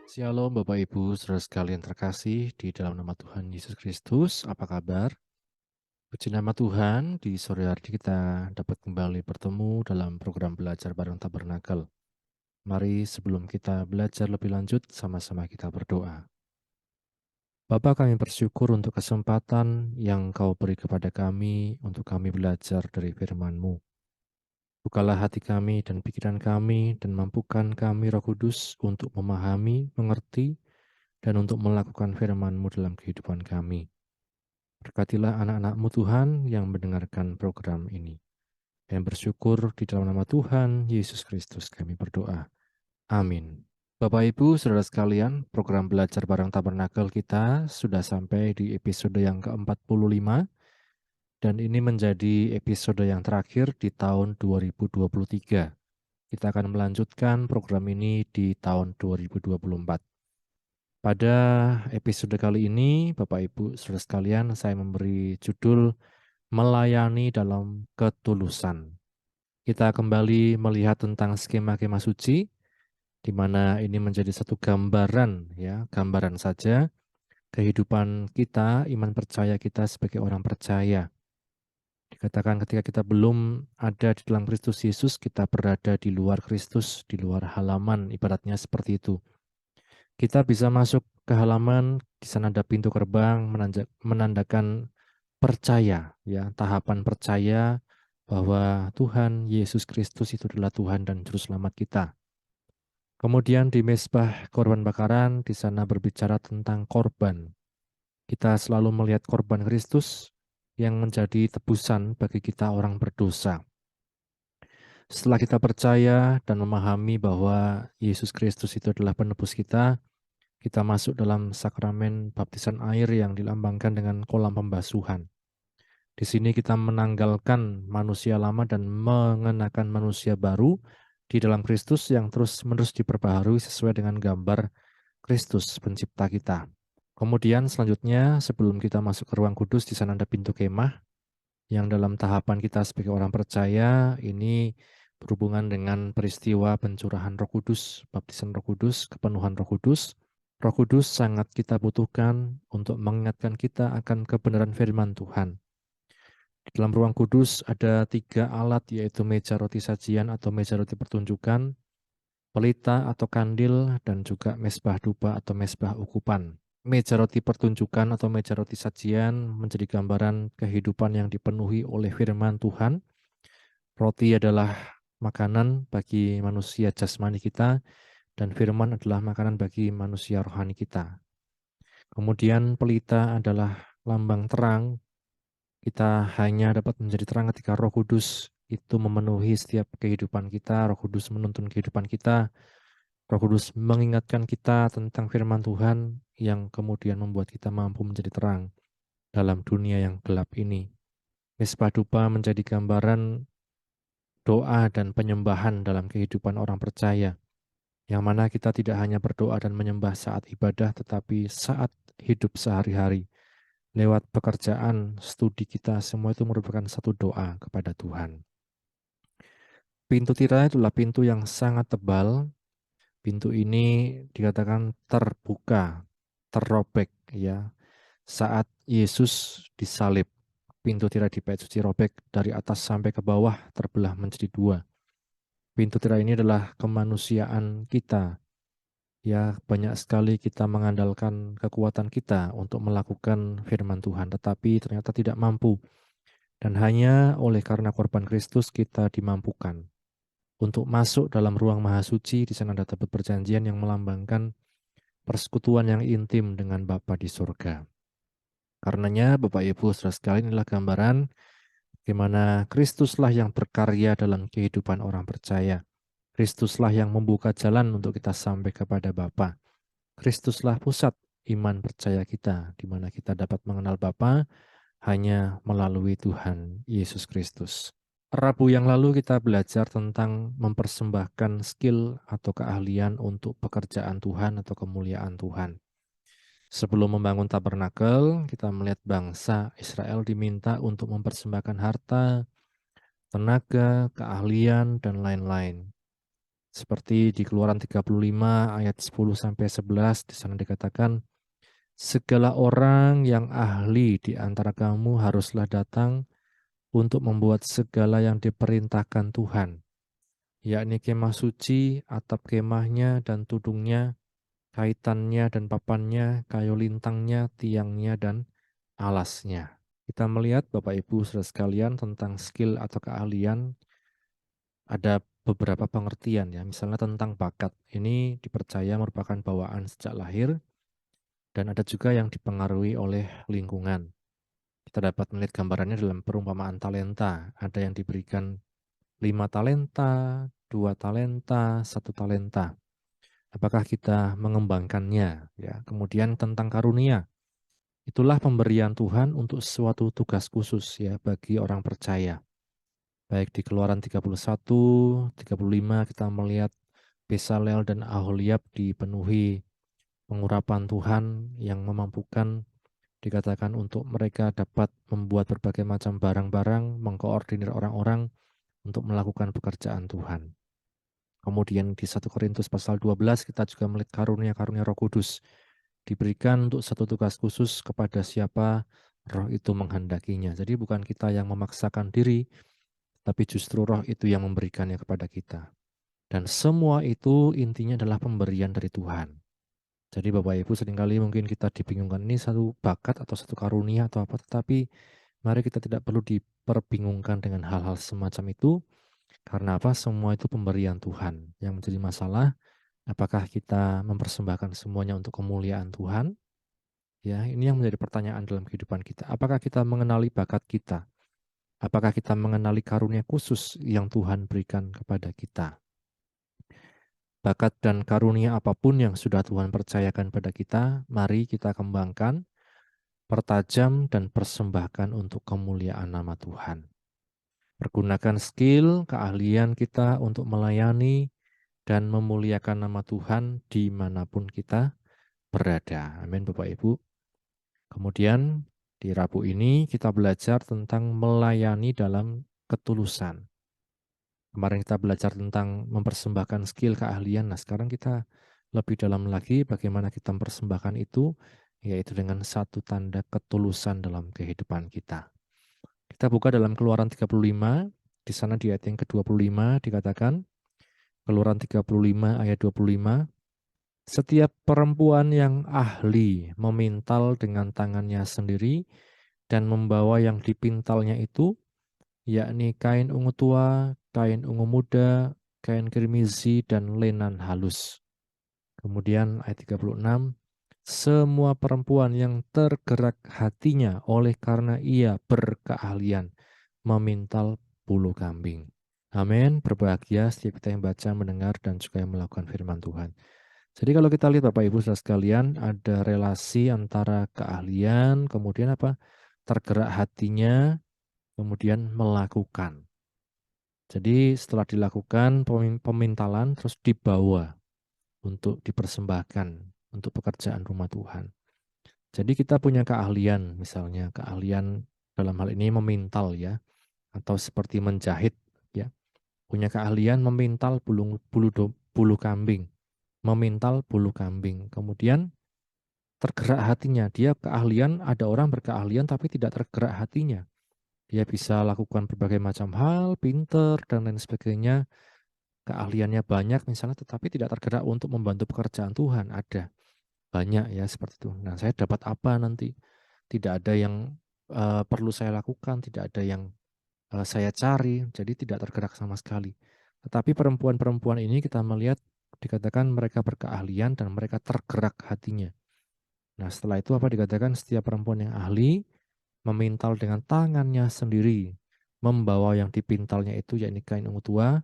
Shalom Bapak Ibu, saudara sekalian terkasih di dalam nama Tuhan Yesus Kristus, apa kabar? Puji nama Tuhan, di sore hari kita dapat kembali bertemu dalam program belajar bareng Tabernakel. Mari sebelum kita belajar lebih lanjut, sama-sama kita berdoa. Bapa, kami bersyukur untuk kesempatan yang Kau beri kepada kami untuk kami belajar dari firman-Mu. Bukalah hati kami dan pikiran kami dan mampukan kami Roh Kudus untuk memahami, mengerti, dan untuk melakukan firman-Mu dalam kehidupan kami. Berkatilah anak-anak-Mu Tuhan yang mendengarkan program ini. Dan bersyukur di dalam nama Tuhan Yesus Kristus kami berdoa. Amin. Bapak Ibu, saudara sekalian, program belajar bareng Tabernakel kita sudah sampai di episode yang ke-45 dan ini menjadi episode yang terakhir di tahun 2023. Kita akan melanjutkan program ini di tahun 2024. Pada episode kali ini, Bapak Ibu saudara sekalian, saya memberi judul Melayani dalam Ketulusan. Kita kembali melihat tentang skema-skema suci, di mana ini menjadi satu gambaran, ya, gambaran saja kehidupan kita, iman percaya kita sebagai orang percaya. Dikatakan ketika kita belum ada di dalam Kristus Yesus, kita berada di luar Kristus, di luar halaman, ibaratnya seperti itu. Kita bisa masuk ke halaman, di sana ada pintu gerbang menandakan percaya, ya, tahapan percaya bahwa Tuhan Yesus Kristus itu adalah Tuhan dan Juru Selamat kita. Kemudian di mezbah korban bakaran, di sana berbicara tentang korban. Kita selalu melihat korban Kristus yang menjadi tebusan bagi kita orang berdosa. Setelah kita percaya dan memahami bahwa Yesus Kristus itu adalah penebus kita masuk dalam sakramen baptisan air yang dilambangkan dengan kolam pembasuhan. Di sini kita menanggalkan manusia lama dan mengenakan manusia baru di dalam Kristus yang terus-menerus diperbaharui sesuai dengan gambar Kristus pencipta kita. Kemudian selanjutnya sebelum kita masuk ke ruang kudus, di sana ada pintu kemah yang dalam tahapan kita sebagai orang percaya ini berhubungan dengan peristiwa pencurahan Roh Kudus, baptisan Roh Kudus, kepenuhan Roh Kudus. Roh Kudus sangat kita butuhkan untuk mengingatkan kita akan kebenaran firman Tuhan. Di dalam ruang kudus ada 3 alat, yaitu meja roti sajian atau meja roti pertunjukan, pelita atau kandil, dan juga mezbah dupa atau mezbah ukupan. Meja roti pertunjukan atau meja roti sajian menjadi gambaran kehidupan yang dipenuhi oleh firman Tuhan. Roti adalah makanan bagi manusia jasmani kita, dan firman adalah makanan bagi manusia rohani kita. Kemudian pelita adalah lambang terang. Kita hanya dapat menjadi terang ketika Roh Kudus itu memenuhi setiap kehidupan kita, Roh Kudus menuntun kehidupan kita, Roh Kudus mengingatkan kita tentang firman Tuhan yang kemudian membuat kita mampu menjadi terang dalam dunia yang gelap ini. Mezbah dupa menjadi gambaran doa dan penyembahan dalam kehidupan orang percaya, yang mana kita tidak hanya berdoa dan menyembah saat ibadah, tetapi saat hidup sehari-hari. Lewat pekerjaan, studi kita, semua itu merupakan satu doa kepada Tuhan. Pintu tirai adalah pintu yang sangat tebal. Pintu ini dikatakan terbuka, terrobek, ya. Saat Yesus disalib, pintu tirai di bait suci robek dari atas sampai ke bawah, terbelah menjadi 2. Pintu tirai ini adalah kemanusiaan kita. Ya, banyak sekali kita mengandalkan kekuatan kita untuk melakukan firman Tuhan, tetapi ternyata tidak mampu. Dan hanya oleh karena korban Kristus kita dimampukan untuk masuk dalam ruang maha suci. Di sana ada tabut perjanjian yang melambangkan persekutuan yang intim dengan Bapa di surga. Karenanya Bapak Ibu saudara sekalian, inilah gambaran bagaimana Kristuslah yang berkarya dalam kehidupan orang percaya. Kristuslah yang membuka jalan untuk kita sampai kepada Bapa. Kristuslah pusat iman percaya kita, di mana kita dapat mengenal Bapa hanya melalui Tuhan Yesus Kristus. Rabu yang lalu kita belajar tentang mempersembahkan skill atau keahlian untuk pekerjaan Tuhan atau kemuliaan Tuhan. Sebelum membangun tabernakel, kita melihat bangsa Israel diminta untuk mempersembahkan harta, tenaga, keahlian, dan lain-lain. Seperti di Keluaran 35 ayat 10-11, di sana dikatakan, segala orang yang ahli di antara kamu haruslah datang untuk membuat segala yang diperintahkan Tuhan, yakni kemah suci, atap kemahnya dan tudungnya, kaitannya dan papannya, kayu lintangnya, tiangnya, dan alasnya. Kita melihat Bapak Ibu saudara sekalian tentang skill atau keahlian, ada beberapa pengertian ya, misalnya tentang bakat. Ini dipercaya merupakan bawaan sejak lahir, dan ada juga yang dipengaruhi oleh lingkungan. Kita dapat melihat gambarannya dalam perumpamaan talenta. Ada yang diberikan 5 talenta, 2 talenta, 1 talenta. Apakah kita mengembangkannya? Ya, kemudian tentang karunia. Itulah pemberian Tuhan untuk suatu tugas khusus ya bagi orang percaya. Baik di Keluaran 31, 35 kita melihat Besaleel dan Aholiab dipenuhi pengurapan Tuhan yang memampukan, dikatakan, untuk mereka dapat membuat berbagai macam barang-barang, mengkoordinir orang-orang untuk melakukan pekerjaan Tuhan. Kemudian di 1 Korintus pasal 12 kita juga melihat karunia-karunia Roh Kudus diberikan untuk satu tugas khusus kepada siapa Roh itu menghendakinya. Jadi bukan kita yang memaksakan diri, tapi justru Roh itu yang memberikannya kepada kita. Dan semua itu intinya adalah pemberian dari Tuhan. Jadi Bapak Ibu, seringkali mungkin kita dibingungkan ini satu bakat atau satu karunia atau apa, tetapi mari kita tidak perlu diperbingungkan dengan hal-hal semacam itu. Karena apa? Semua itu pemberian Tuhan. Yang menjadi masalah, apakah kita mempersembahkan semuanya untuk kemuliaan Tuhan? Ya, ini yang menjadi pertanyaan dalam kehidupan kita. Apakah kita mengenali bakat kita? Apakah kita mengenali karunia khusus yang Tuhan berikan kepada kita? Bakat dan karunia apapun yang sudah Tuhan percayakan pada kita, mari kita kembangkan, pertajam, dan persembahkan untuk kemuliaan nama Tuhan. Pergunakan skill, keahlian kita untuk melayani dan memuliakan nama Tuhan dimanapun kita berada. Amin Bapak Ibu. Kemudian di Rabu ini kita belajar tentang melayani dalam ketulusan. Kemarin kita belajar tentang mempersembahkan skill keahlian. Nah, sekarang kita lebih dalam lagi bagaimana kita mempersembahkan itu, yaitu dengan satu tanda ketulusan dalam kehidupan kita. Kita buka dalam Keluaran 35, di sana di ayat yang ke-25 dikatakan, Keluaran 35 ayat 25, setiap perempuan yang ahli memintal dengan tangannya sendiri dan membawa yang dipintalnya itu, yakni kain ungu tua, kain ungu muda, kain kirmizi, dan lenan halus. Kemudian ayat 36, semua perempuan yang tergerak hatinya oleh karena ia berkeahlian memintal bulu kambing. Amin. Berbahagia setiap kita yang baca, mendengar, dan juga yang melakukan firman Tuhan. Jadi kalau kita lihat Bapak Ibu saudara sekalian, ada relasi antara keahlian, kemudian apa? Tergerak hatinya, kemudian melakukan. Jadi setelah dilakukan pemintalan, terus dibawa untuk dipersembahkan untuk pekerjaan rumah Tuhan. Jadi kita punya keahlian, misalnya keahlian dalam hal ini memintal ya, atau seperti menjahit ya. Punya keahlian memintal bulu kambing, memintal bulu kambing. Kemudian tergerak hatinya, dia keahlian, ada orang berkeahlian tapi tidak tergerak hatinya. Dia bisa lakukan berbagai macam hal, pinter dan lain sebagainya, keahliannya banyak misalnya, tetapi tidak tergerak untuk membantu pekerjaan Tuhan. Ada banyak ya seperti itu. Nah, saya dapat apa nanti? Tidak ada yang perlu saya lakukan, tidak ada yang saya cari, jadi tidak tergerak sama sekali. Tetapi perempuan-perempuan ini kita melihat dikatakan mereka berkeahlian dan mereka tergerak hatinya. Nah, setelah itu apa dikatakan? Setiap perempuan yang ahli memintal dengan tangannya sendiri, membawa yang dipintalnya itu yakni kain ungu tua,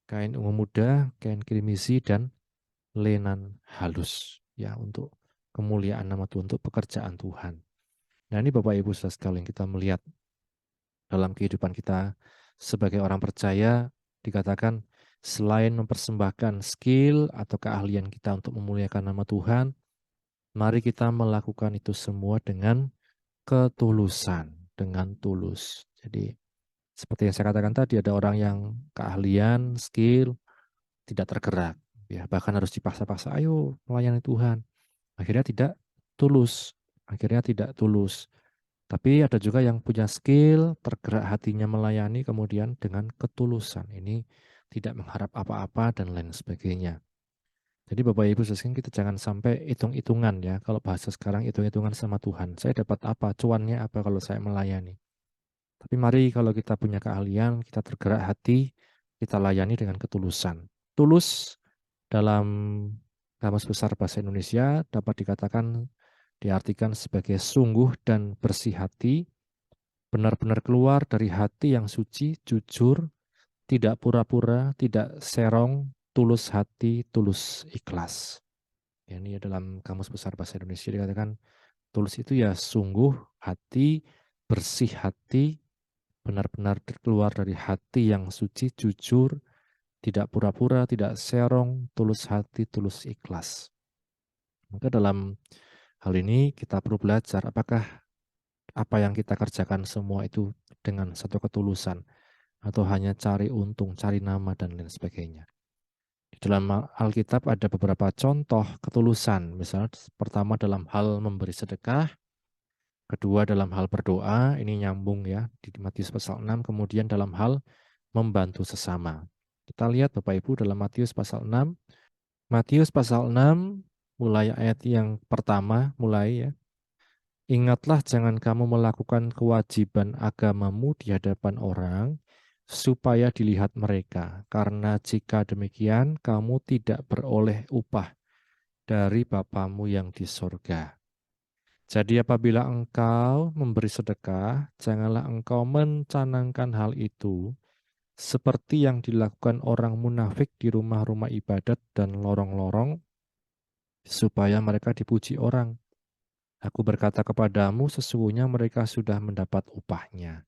kain ungu muda, kain kirmizi, dan lenan halus ya untuk kemuliaan nama Tuhan, untuk pekerjaan Tuhan. Nah, ini Bapak Ibu saudara sekalian, kita melihat dalam kehidupan kita sebagai orang percaya, dikatakan selain mempersembahkan skill atau keahlian kita untuk memuliakan nama Tuhan, mari kita melakukan itu semua dengan ketulusan, dengan tulus. Jadi seperti yang saya katakan tadi, ada orang yang keahlian, skill, tidak tergerak, ya bahkan harus dipaksa-paksa, ayo melayani Tuhan. Akhirnya tidak tulus, akhirnya tidak tulus. Tapi ada juga yang punya skill, tergerak hatinya melayani, kemudian dengan ketulusan. Ini tidak mengharap apa-apa dan lain sebagainya. Jadi Bapak Ibu sekalian, kita jangan sampai hitung-hitungan ya. Kalau bahasa sekarang hitung-hitungan sama Tuhan. Saya dapat apa? Cuannya apa kalau saya melayani? Tapi mari kalau kita punya keahlian, kita tergerak hati, kita layani dengan ketulusan. Tulus dalam Kamus Besar Bahasa Indonesia dapat dikatakan, diartikan sebagai sungguh dan bersih hati, benar-benar keluar dari hati yang suci, jujur, tidak pura-pura, tidak serong, tulus hati, tulus ikhlas. Ya, ini dalam Kamus Besar Bahasa Indonesia dikatakan, tulus itu ya sungguh hati, bersih hati, benar-benar keluar dari hati yang suci, jujur, tidak pura-pura, tidak serong, tulus hati, tulus ikhlas. Maka dalam hal ini kita perlu belajar apakah apa yang kita kerjakan semua itu dengan satu ketulusan atau hanya cari untung, cari nama, dan lain sebagainya. Di dalam Alkitab ada beberapa contoh ketulusan, misalnya pertama dalam hal memberi sedekah, kedua dalam hal berdoa, ini nyambung ya di Matius pasal 6, kemudian dalam hal membantu sesama. Kita lihat Bapak Ibu dalam Matius pasal 6. Matius pasal 6 mulai ayat yang pertama mulai ya. Ingatlah jangan kamu melakukan kewajiban agamamu di hadapan orang supaya dilihat mereka, karena jika demikian kamu tidak beroleh upah dari Bapamu yang di sorga. Jadi apabila engkau memberi sedekah, janganlah engkau mencanangkan hal itu seperti yang dilakukan orang munafik di rumah-rumah ibadat dan lorong-lorong, supaya mereka dipuji orang. Aku berkata kepadamu, sesungguhnya mereka sudah mendapat upahnya.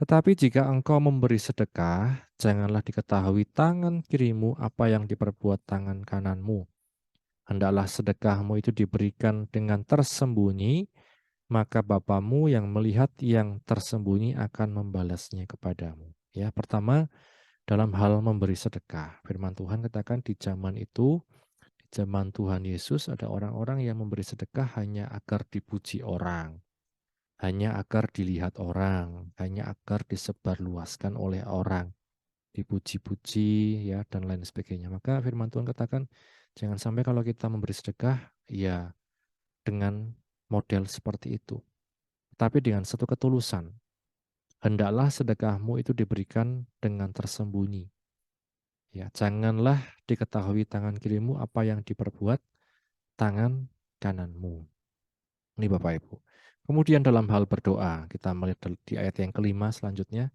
Tetapi jika engkau memberi sedekah, janganlah diketahui tangan kirimu apa yang diperbuat tangan kananmu. Hendaklah sedekahmu itu diberikan dengan tersembunyi, maka Bapamu yang melihat yang tersembunyi akan membalasnya kepadamu. Ya, pertama dalam hal memberi sedekah. Firman Tuhan katakan di zaman itu, di zaman Tuhan Yesus ada orang-orang yang memberi sedekah hanya agar dipuji orang, hanya agar dilihat orang, hanya agar disebarluaskan oleh orang, dipuji-puji ya dan lain sebagainya. Maka firman Tuhan katakan jangan sampai kalau kita memberi sedekah ya dengan model seperti itu. Tapi dengan satu ketulusan. Hendaklah sedekahmu itu diberikan dengan tersembunyi. Ya, janganlah diketahui tangan kirimu apa yang diperbuat tangan kananmu. Ini Bapak Ibu. Kemudian dalam hal berdoa, kita melihat di ayat yang kelima selanjutnya.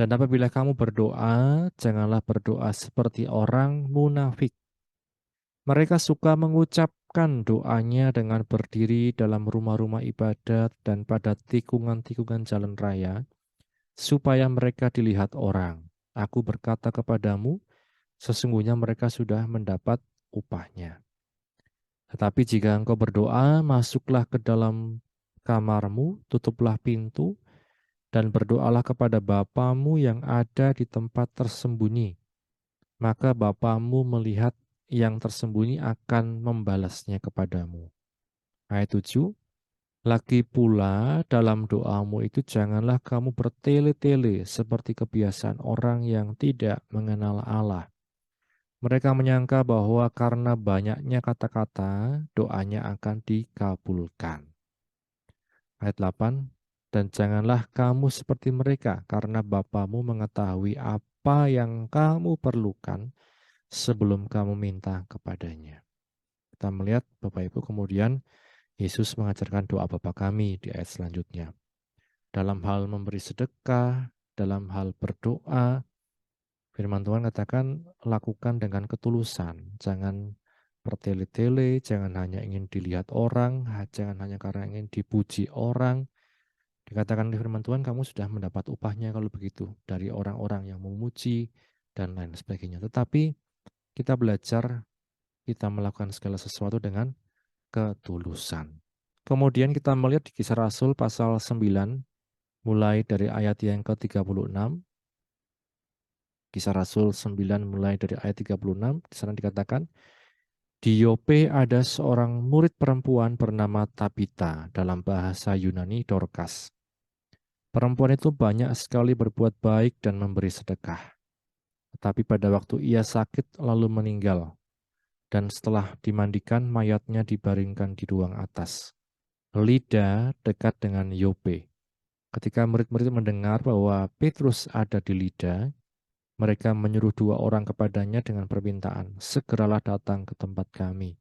Dan apabila kamu berdoa, janganlah berdoa seperti orang munafik. Mereka suka mengucapkan doanya dengan berdiri dalam rumah-rumah ibadat dan pada tikungan-tikungan jalan raya, supaya mereka dilihat orang. Aku berkata kepadamu, sesungguhnya mereka sudah mendapat upahnya. Tetapi jika engkau berdoa, masuklah ke dalam kamarmu, tutuplah pintu, dan berdoalah kepada Bapamu yang ada di tempat tersembunyi. Maka Bapamu melihat yang tersembunyi akan membalasnya kepadamu. Ayat 7, lagi pula dalam doamu itu janganlah kamu bertele-tele seperti kebiasaan orang yang tidak mengenal Allah. Mereka menyangka bahwa karena banyaknya kata-kata, doanya akan dikabulkan. Ayat 8, dan janganlah kamu seperti mereka, karena Bapamu mengetahui apa yang kamu perlukan sebelum kamu minta kepadanya. Kita melihat Bapak Ibu kemudian Yesus mengajarkan doa Bapa kami di ayat selanjutnya. Dalam hal memberi sedekah, dalam hal berdoa, firman Tuhan katakan lakukan dengan ketulusan. Jangan bertele-tele, jangan hanya ingin dilihat orang, jangan hanya karena ingin dipuji orang. Dikatakan di firman Tuhan kamu sudah mendapat upahnya kalau begitu dari orang-orang yang memuji dan lain sebagainya. Tetapi kita belajar kita melakukan segala sesuatu dengan ketulusan. Kemudian kita melihat di Kisah Rasul pasal 9 mulai dari ayat yang ke-36. Kisah Rasul 9 mulai dari ayat 36, di sana dikatakan, di Yope ada seorang murid perempuan bernama Tabita, dalam bahasa Yunani Dorcas. Perempuan itu banyak sekali berbuat baik dan memberi sedekah. Tetapi pada waktu ia sakit lalu meninggal, dan setelah dimandikan mayatnya dibaringkan di ruang atas. Lida dekat dengan Yope. Ketika murid-murid mendengar bahwa Petrus ada di Lida, mereka menyuruh 2 orang kepadanya dengan permintaan, segeralah datang ke tempat kami.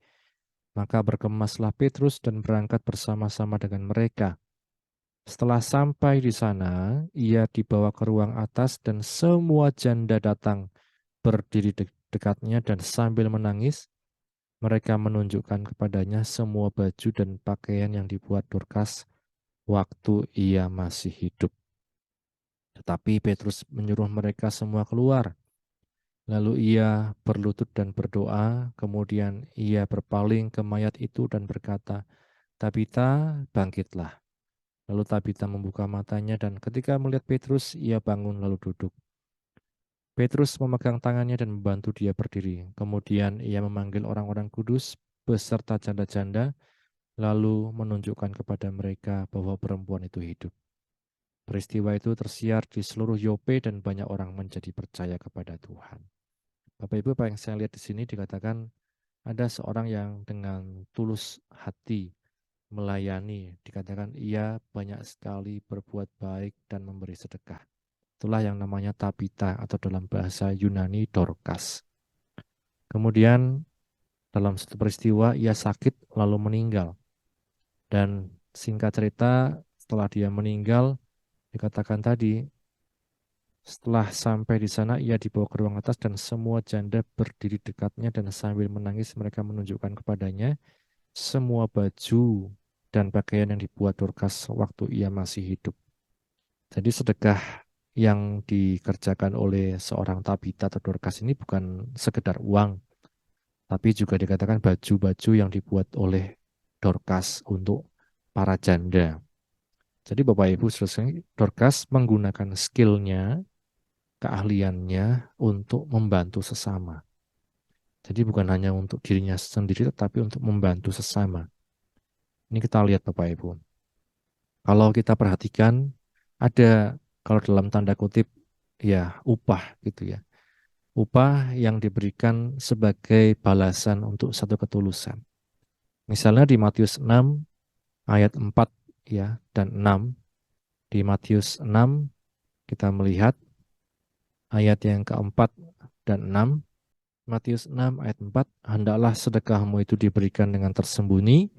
Maka berkemaslah Petrus dan berangkat bersama-sama dengan mereka. Setelah sampai di sana, ia dibawa ke ruang atas dan semua janda datang berdiri dekatnya dan sambil menangis, mereka menunjukkan kepadanya semua baju dan pakaian yang dibuat Dorcas waktu ia masih hidup. Tetapi Petrus menyuruh mereka semua keluar. Lalu ia berlutut dan berdoa, kemudian ia berpaling ke mayat itu dan berkata, Tabita, bangkitlah. Lalu Tabita membuka matanya dan ketika melihat Petrus, ia bangun lalu duduk. Petrus memegang tangannya dan membantu dia berdiri. Kemudian ia memanggil orang-orang kudus beserta janda-janda, lalu menunjukkan kepada mereka bahwa perempuan itu hidup. Peristiwa itu tersiar di seluruh Yope dan banyak orang menjadi percaya kepada Tuhan. Bapak Ibu, apa yang saya lihat di sini dikatakan ada seorang yang dengan tulus hati melayani, dikatakan ia banyak sekali berbuat baik dan memberi sedekah. Itulah yang namanya Tabita atau dalam bahasa Yunani Dorcas. Kemudian dalam satu peristiwa ia sakit lalu meninggal. Dan singkat cerita setelah dia meninggal dikatakan tadi setelah sampai di sana ia dibawa ke ruang atas dan semua janda berdiri dekatnya dan sambil menangis mereka menunjukkan kepadanya semua baju dan pakaian yang dibuat Dorcas waktu ia masih hidup. Jadi sedekah yang dikerjakan oleh seorang Tabita atau Dorcas ini bukan sekedar uang, tapi juga dikatakan baju-baju yang dibuat oleh Dorcas untuk para janda. Jadi Bapak Ibu selesai, Dorcas menggunakan skillnya, keahliannya untuk membantu sesama. Jadi bukan hanya untuk dirinya sendiri, tetapi untuk membantu sesama. Ini kita lihat Bapak Ibu. Kalau kita perhatikan, ada kalau dalam tanda kutip ya upah gitu ya. Upah yang diberikan sebagai balasan untuk satu ketulusan. Misalnya di Matius 6 ayat 4 ya dan 6. Di Matius 6 kita melihat ayat yang keempat dan 6. Matius 6 ayat 4, hendaklah sedekahmu itu diberikan dengan tersembunyi,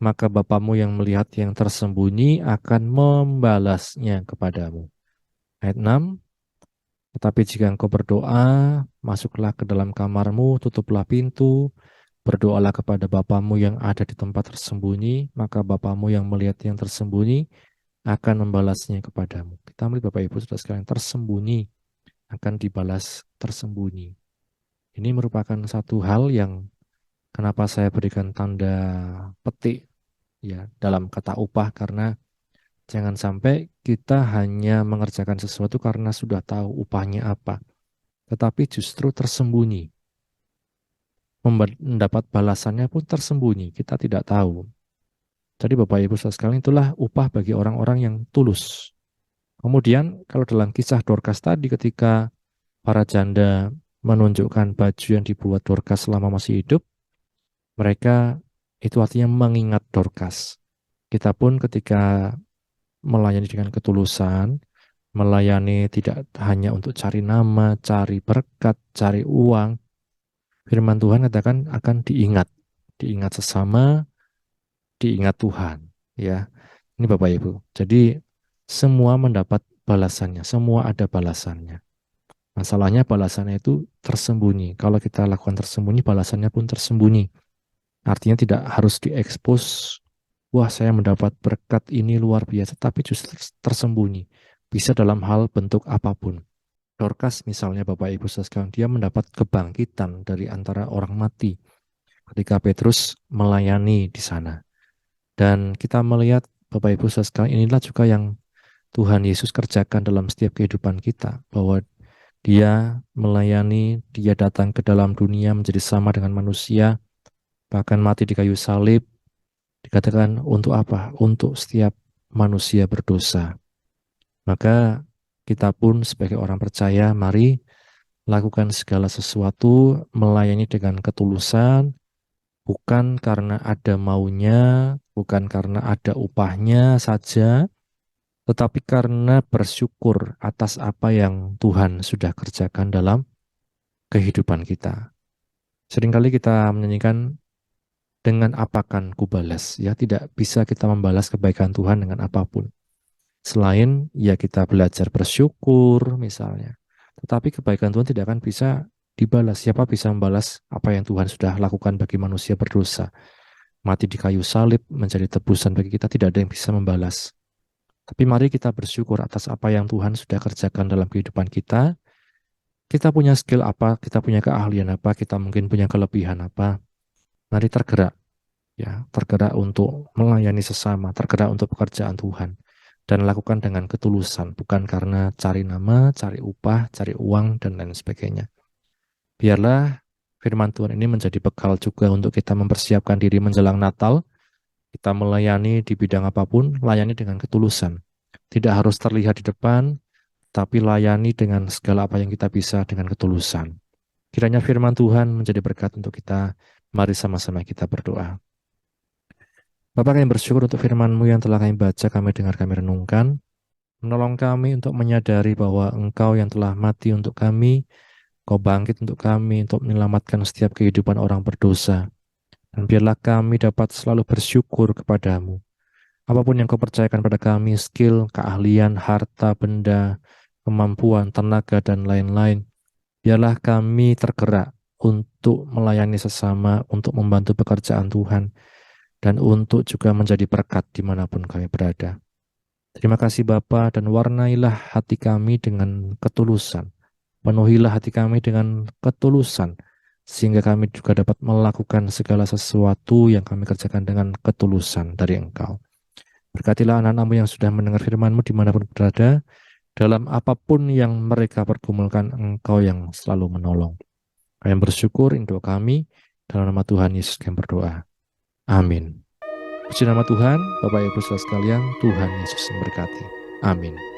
maka Bapamu yang melihat yang tersembunyi akan membalasnya kepadamu. Ayat 6, tetapi jika engkau berdoa, masuklah ke dalam kamarmu, tutuplah pintu, berdoalah kepada Bapamu yang ada di tempat tersembunyi, maka Bapamu yang melihat yang tersembunyi akan membalasnya kepadamu. Kita melihat Bapak Ibu Saudara sekalian, tersembunyi akan dibalas tersembunyi. Ini merupakan satu hal yang kenapa saya berikan tanda petik ya dalam kata upah, karena jangan sampai kita hanya mengerjakan sesuatu karena sudah tahu upahnya apa, tetapi justru tersembunyi. Mendapat balasannya pun tersembunyi, kita tidak tahu. Jadi Bapak Ibu saudara sekalian, itulah upah bagi orang-orang yang tulus. Kemudian kalau dalam kisah Dorcas tadi ketika para janda menunjukkan baju yang dibuat Dorcas selama masih hidup, mereka itu artinya mengingat Dorcas. Kita pun ketika melayani dengan ketulusan, melayani tidak hanya untuk cari nama, cari berkat, cari uang. Firman Tuhan katakan akan diingat, diingat sesama, diingat Tuhan. Ya, ini Bapak Ibu. Jadi semua mendapat balasannya, semua ada balasannya. Masalahnya balasannya itu tersembunyi. Kalau kita lakukan tersembunyi, balasannya pun tersembunyi. Artinya tidak harus diekspos. Wah, saya mendapat berkat ini luar biasa, tapi justru tersembunyi. Bisa dalam hal bentuk apapun. Dorcas misalnya Bapak Ibu sekalian, dia mendapat kebangkitan dari antara orang mati ketika Petrus melayani di sana. Dan kita melihat Bapak Ibu sekalian, inilah juga yang Tuhan Yesus kerjakan dalam setiap kehidupan kita, bahwa Dia melayani, dia datang ke dalam dunia menjadi sama dengan manusia, bahkan mati di kayu salib. Dikatakan untuk apa? Untuk setiap manusia berdosa. Maka kita pun sebagai orang percaya, mari lakukan segala sesuatu melayani dengan ketulusan, bukan karena ada maunya, bukan karena ada upahnya saja, tetapi karena bersyukur atas apa yang Tuhan sudah kerjakan dalam kehidupan kita. Seringkali kita menyanyikan dengan apakan ku balas, ya tidak bisa kita membalas kebaikan Tuhan dengan apapun. Selain ya kita belajar bersyukur misalnya. Tetapi kebaikan Tuhan tidak akan bisa dibalas. Siapa bisa membalas apa yang Tuhan sudah lakukan bagi manusia berdosa? Mati di kayu salib menjadi tebusan bagi kita, tidak ada yang bisa membalas. Tapi mari kita bersyukur atas apa yang Tuhan sudah kerjakan dalam kehidupan kita. Kita punya skill apa, kita punya keahlian apa, kita mungkin punya kelebihan apa. Mari tergerak, ya, tergerak untuk melayani sesama, tergerak untuk pekerjaan Tuhan. Dan lakukan dengan ketulusan, bukan karena cari nama, cari upah, cari uang, dan lain sebagainya. Biarlah firman Tuhan ini menjadi bekal juga untuk kita mempersiapkan diri menjelang Natal. Kita melayani di bidang apapun, layani dengan ketulusan. Tidak harus terlihat di depan, tapi layani dengan segala apa yang kita bisa dengan ketulusan. Kiranya firman Tuhan menjadi berkat untuk kita. Mari sama-sama kita berdoa. Bapak, kami bersyukur untuk firman-Mu yang telah kami baca, kami dengar, kami renungkan. Menolong kami untuk menyadari bahwa Engkau yang telah mati untuk kami, Kau bangkit untuk kami, untuk menyelamatkan setiap kehidupan orang berdosa. Dan biarlah kami dapat selalu bersyukur kepadamu. Apapun yang Kau percayakan pada kami, skill, keahlian, harta, benda, kemampuan, tenaga, dan lain-lain, biarlah kami tergerak untuk melayani sesama, untuk membantu pekerjaan Tuhan, dan untuk juga menjadi berkat dimanapun kami berada. Terima kasih Bapa, dan warnailah hati kami dengan ketulusan. Penuhilah hati kami dengan ketulusan, sehingga kami juga dapat melakukan segala sesuatu yang kami kerjakan dengan ketulusan dari Engkau. Berkatilah anak-anak-Mu yang sudah mendengar firman-Mu dimanapun berada, dalam apapun yang mereka pergumulkan, Engkau yang selalu menolong. Kami bersyukur, doa kami, dalam nama Tuhan Yesus kami berdoa. Amin. Puji nama Tuhan, Bapak Ibu Saudara sekalian, Tuhan Yesus memberkati. Amin.